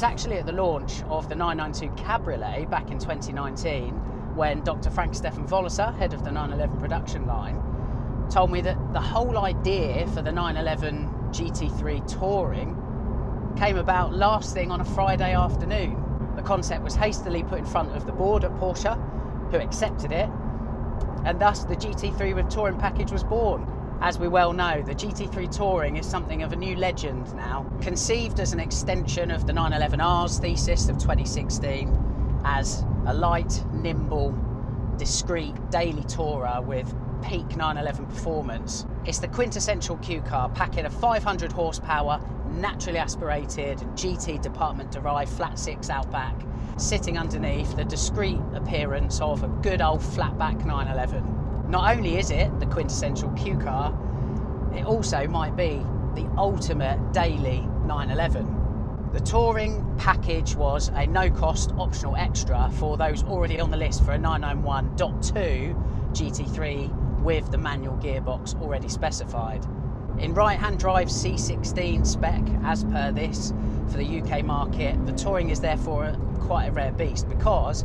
actually at the launch of the 992 Cabriolet back in 2019 when Dr. Frank Stefan Volliser, head of the 911 production line, told me that the whole idea for the 911 GT3 Touring came about last thing on a Friday afternoon. The concept was hastily put in front of the board at Porsche, who accepted it, and thus the GT3 with Touring package was born. As we well know, the GT3 Touring is something of a new legend now. Conceived as an extension of the 911R's thesis of 2016 as a light, nimble, discreet daily tourer with peak 911 performance, it's the quintessential Q car, packing a 500 horsepower, naturally aspirated GT department derived flat six Outback, sitting underneath the discreet appearance of a good old flatback 911. Not only is it the quintessential Q car, it also might be the ultimate daily 911. The Touring package was a no-cost optional extra for those already on the list for a 991.2 GT3 with the manual gearbox already specified. In right-hand drive C16 spec, as per this, for the UK market, the Touring is therefore quite a rare beast because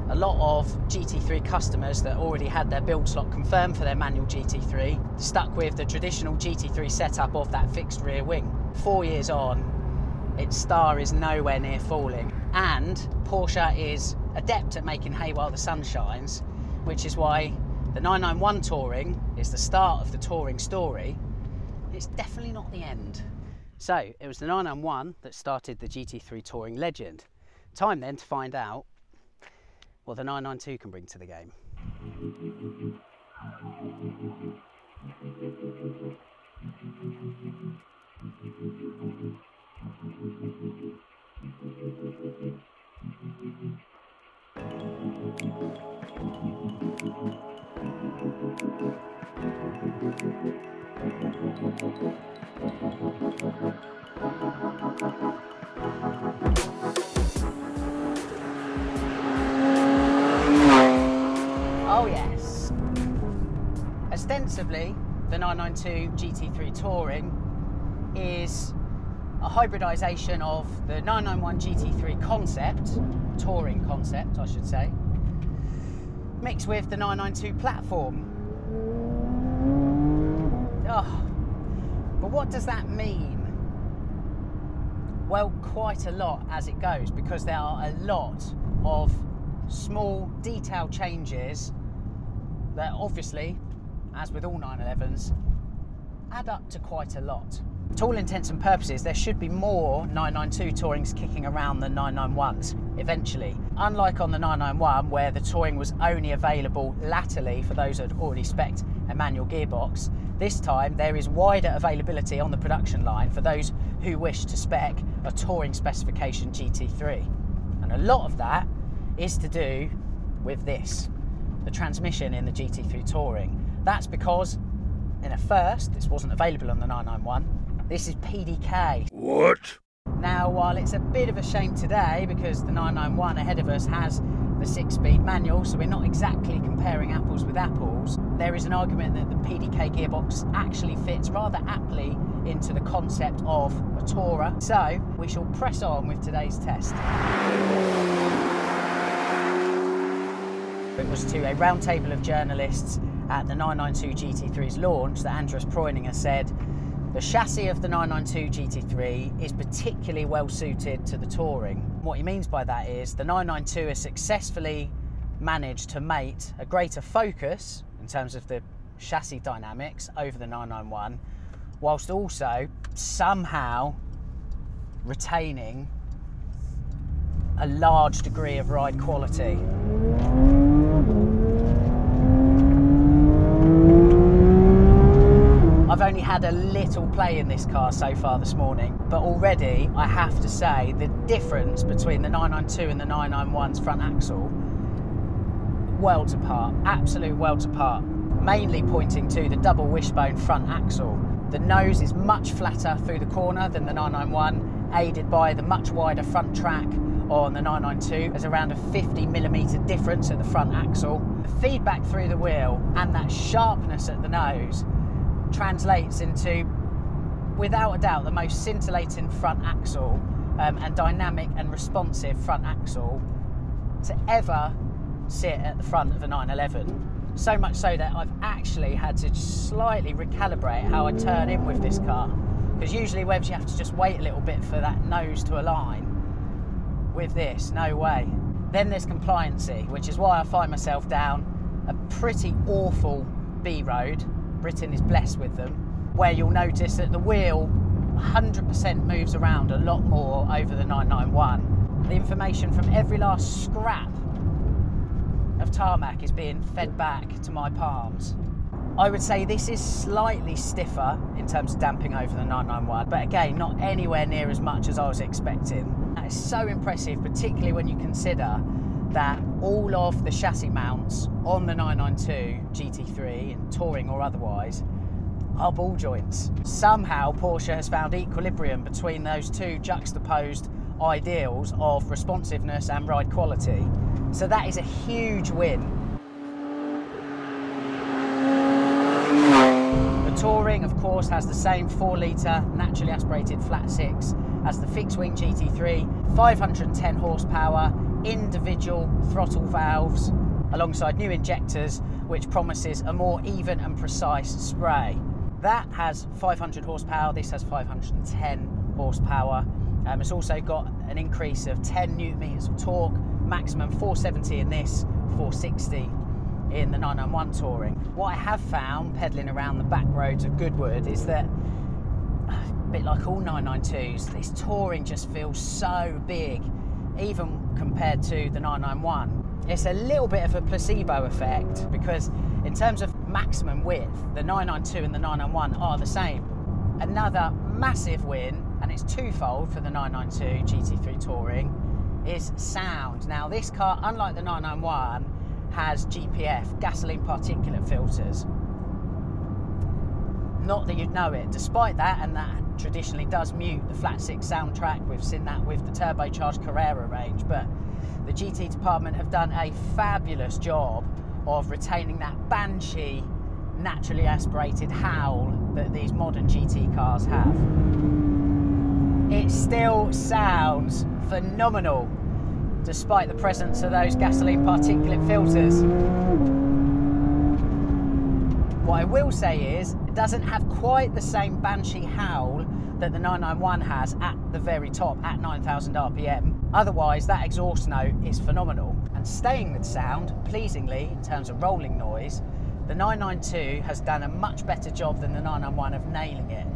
a lot of GT3 customers that already had their build slot confirmed for their manual GT3 stuck with the traditional GT3 setup of that fixed rear wing. 4 years on, its star is nowhere near falling, and Porsche is adept at making hay while the sun shines, which is why the 991 Touring is the start of the Touring story. It's definitely not the end. So it was the 991 that started the GT3 Touring legend. Time then to find out what the 992 can bring to the game. Oh yes. Ostensibly, the 992 GT3 Touring is a hybridisation of the 991 GT3 concept, Touring concept I should say, mixed with the 992 platform. Oh, but what does that mean? Well, quite a lot as it goes, because there are a lot of small detail changes that obviously, as with all 911s, add up to quite a lot. To all intents and purposes, there should be more 992 Tourings kicking around than 991s eventually. Unlike on the 991, where the Touring was only available latterly for those that had already spec'd a manual gearbox, this time there is wider availability on the production line for those who wish to spec a Touring specification GT3. And a lot of that is to do with this, the transmission in the GT3 Touring. That's because, in a first, this wasn't available on the 991. This is PDK. What? Now, while it's a bit of a shame today because the 991 ahead of us has the 6-speed manual, so we're not exactly comparing apples with apples, there is an argument that the PDK gearbox actually fits rather aptly into the concept of a tourer. So, we shall press on with today's test. It was to a round table of journalists at the 992 GT3's launch that Andreas Preuninger said, the chassis of the 992 GT3 is particularly well suited to the Touring. What he means by that is the 992 has successfully managed to mate a greater focus in terms of the chassis dynamics over the 991, whilst also somehow retaining a large degree of ride quality. I've only had a little play in this car so far this morning, but already I have to say the difference between the 992 and the 991's front axle, worlds apart, absolute worlds apart, mainly pointing to the double wishbone front axle. The nose is much flatter through the corner than the 991, aided by the much wider front track on the 992. There's around a 50mm difference at the front axle. The feedback through the wheel and that sharpness at the nose translates into, without a doubt, the most scintillating front axle and dynamic and responsive front axle to ever sit at the front of a 911. So much so that I've actually had to slightly recalibrate how I turn in with this car, because usually Webs you have to just wait a little bit for that nose to align. With this, no way. Then there's compliancy, which is why I find myself down a pretty awful B road. Britain is blessed with them, where you'll notice that the wheel 100% moves around a lot more over the 991. The information from every last scrap of tarmac is being fed back to my palms. I would say this is slightly stiffer in terms of damping over the 991, but again, not anywhere near as much as I was expecting. That is so impressive, particularly when you consider that all of the chassis mounts on the 992 GT3, and touring or otherwise, are ball joints. Somehow Porsche has found equilibrium between those two juxtaposed ideals of responsiveness and ride quality. So that is a huge win. The Touring, of course, has the same 4-litre naturally aspirated flat six as the fixed wing GT3, 510 horsepower, individual throttle valves, alongside new injectors, which promises a more even and precise spray. That has 500 horsepower, this has 510 horsepower. It's also got an increase of 10 newton meters of torque, maximum 470 in this, 460 in the 991 Touring. What I have found pedalling around the back roads of Goodwood is that, a bit like all 992s, this Touring just feels so big, even compared to the 991. It's a little bit of a placebo effect, because in terms of maximum width, the 992 and the 991 are the same. Another massive win, and it's twofold for the 992 GT3 Touring, is sound. Now this car, unlike the 991, has GPF, gasoline particulate filters. Not that you'd know it. Despite that, and that traditionally does mute the flat six soundtrack, we've seen that with the turbocharged Carrera range, but the GT department have done a fabulous job of retaining that banshee, naturally aspirated howl that these modern GT cars have. It still sounds phenomenal, despite the presence of those gasoline particulate filters. What I will say is, it doesn't have quite the same banshee howl that the 991 has at the very top at 9,000 RPM. Otherwise, that exhaust note is phenomenal. And staying with sound, pleasingly, in terms of rolling noise, the 992 has done a much better job than the 991 of nailing it.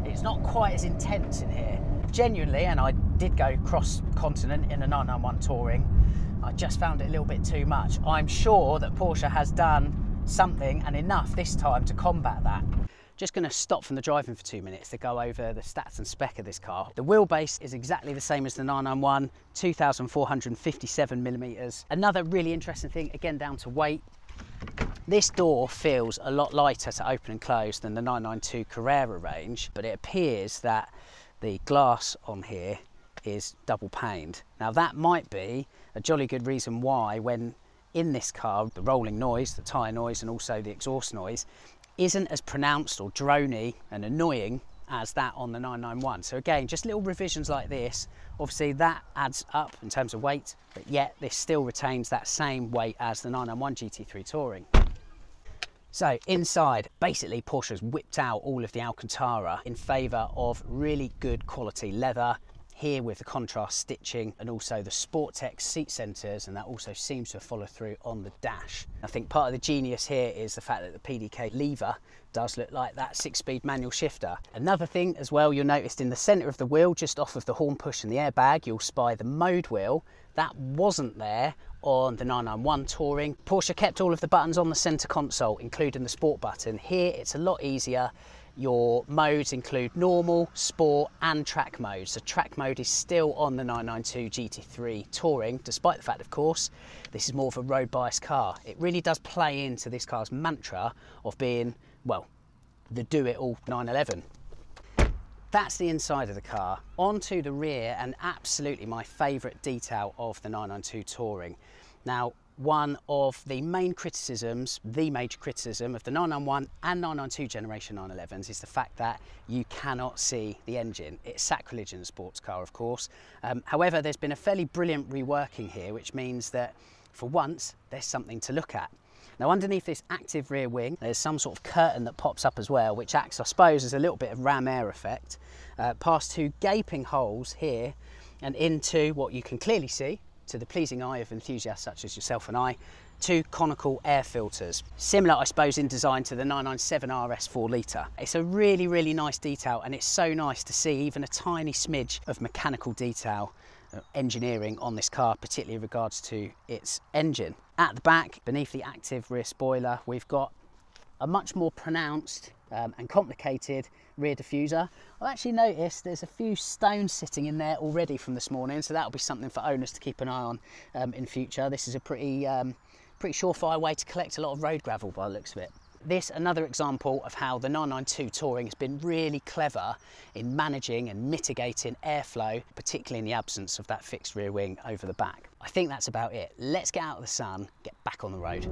It's not quite as intense in here. Genuinely, and I did go cross-continent in a 991 Touring, I just found it a little bit too much. I'm sure that Porsche has done something and enough this time to combat that. Just going to stop from the driving for 2 minutes to go over the stats and spec of this car. The wheelbase is exactly the same as the 991, 2,457 millimeters. Another really interesting thing, again down to weight, this door feels a lot lighter to open and close than the 992 Carrera range, but it appears that the glass on here is double paned. Now that might be a jolly good reason why, when in this car, the rolling noise, the tyre noise, and also the exhaust noise isn't as pronounced or drony and annoying as that on the 991. So again, just little revisions like this, obviously that adds up in terms of weight, but yet this still retains that same weight as the 991 GT3 Touring. So inside, basically Porsche's whipped out all of the Alcantara in favour of really good quality leather, here with the contrast stitching and also the Sportech seat centres, and that also seems to follow through on the dash. I think part of the genius here is the fact that the PDK lever does look like that 6-speed manual shifter. Another thing as well, you'll notice in the centre of the wheel, just off of the horn push and the airbag, you'll spy the mode wheel. That wasn't there on the 991 Touring. Porsche kept all of the buttons on the centre console, including the sport button. Here it's a lot easier. Your modes include normal, sport and track mode. So track mode is still on the 992 GT3 Touring, despite the fact, of course, this is more of a road biased car. It really does play into this car's mantra of being, well, the do-it-all 911. That's the inside of the car. Onto the rear, and absolutely my favourite detail of the 992 Touring. Now, one of the main criticisms, the major criticism of the 991 and 992 generation 911s is the fact that you cannot see the engine. It's sacrilege in a sports car, of course. However, there's been a fairly brilliant reworking here, which means that for once, there's something to look at. Now, underneath this active rear wing, there's some sort of curtain that pops up as well, which acts, I suppose, as a little bit of ram air effect, past two gaping holes here and into what you can clearly see, to the pleasing eye of enthusiasts such as yourself and I, two conical air filters. Similar, I suppose, in design to the 997 RS 4 litre. It's a really, really nice detail, and it's so nice to see even a tiny smidge of mechanical detail engineering on this car, particularly in regards to its engine. At the back, beneath the active rear spoiler, we've got a much more pronounced and complicated rear diffuser. I've actually noticed there's a few stones sitting in there already from this morning, so that'll be something for owners to keep an eye on in future. This is a pretty surefire way to collect a lot of road gravel by the looks of it. This, another example of how the 992 Touring has been really clever in managing and mitigating airflow, particularly in the absence of that fixed rear wing over the back. I think that's about it. Let's get out of the sun, get back on the road.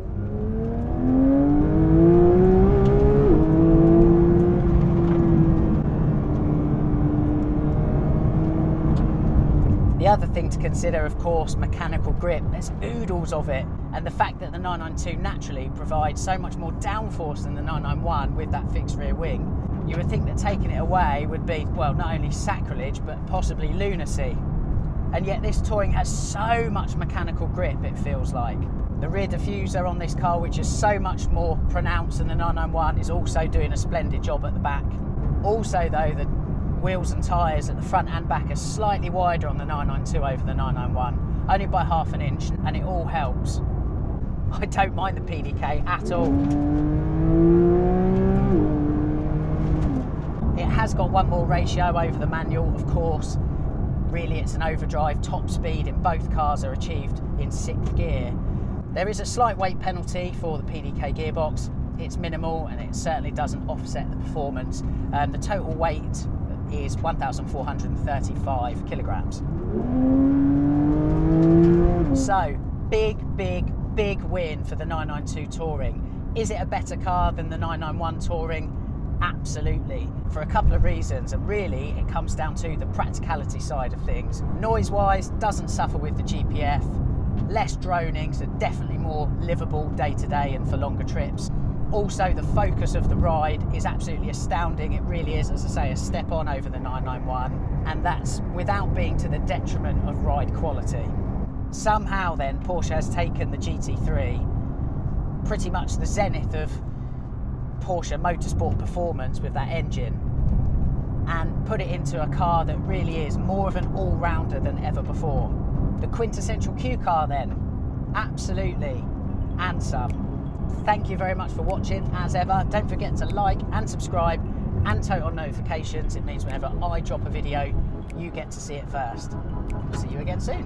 The other thing to consider, of course, mechanical grip. There's oodles of it, and the fact that the 992 naturally provides so much more downforce than the 991 with that fixed rear wing, you would think that taking it away would be, well, not only sacrilege, but possibly lunacy. And yet this Touring has so much mechanical grip, it feels like. The rear diffuser on this car, which is so much more pronounced than the 991, is also doing a splendid job at the back. Also, though, the wheels and tyres at the front and back are slightly wider on the 992 over the 991, only by ½ inch, and it all helps. I don't mind the PDK at all. It has got one more ratio over the manual, of course. Really, it's an overdrive. Top speed in both cars are achieved in 6th gear. There is a slight weight penalty for the PDK gearbox. It's minimal, and it certainly doesn't offset the performance. The total weight is 1,435 kilograms. So, big win for the 992 Touring. Is it a better car than the 991 Touring? Absolutely, for a couple of reasons, and really it comes down to the practicality side of things. Noise-wise, doesn't suffer with the GPF, less droning, so definitely more livable day-to-day and for longer trips. Also, the focus of the ride is absolutely astounding. It really is, as I say, a step on over the 991, and that's without being to the detriment of ride quality. Somehow then, Porsche has taken the GT3, pretty much the zenith of Porsche motorsport performance with that engine, and put it into a car that really is more of an all-rounder than ever before. The quintessential Q car then, absolutely, and some. Thank you very much for watching, as ever. Don't forget to like and subscribe and turn on notifications. It means whenever I drop a video, you get to see it first. See you again soon.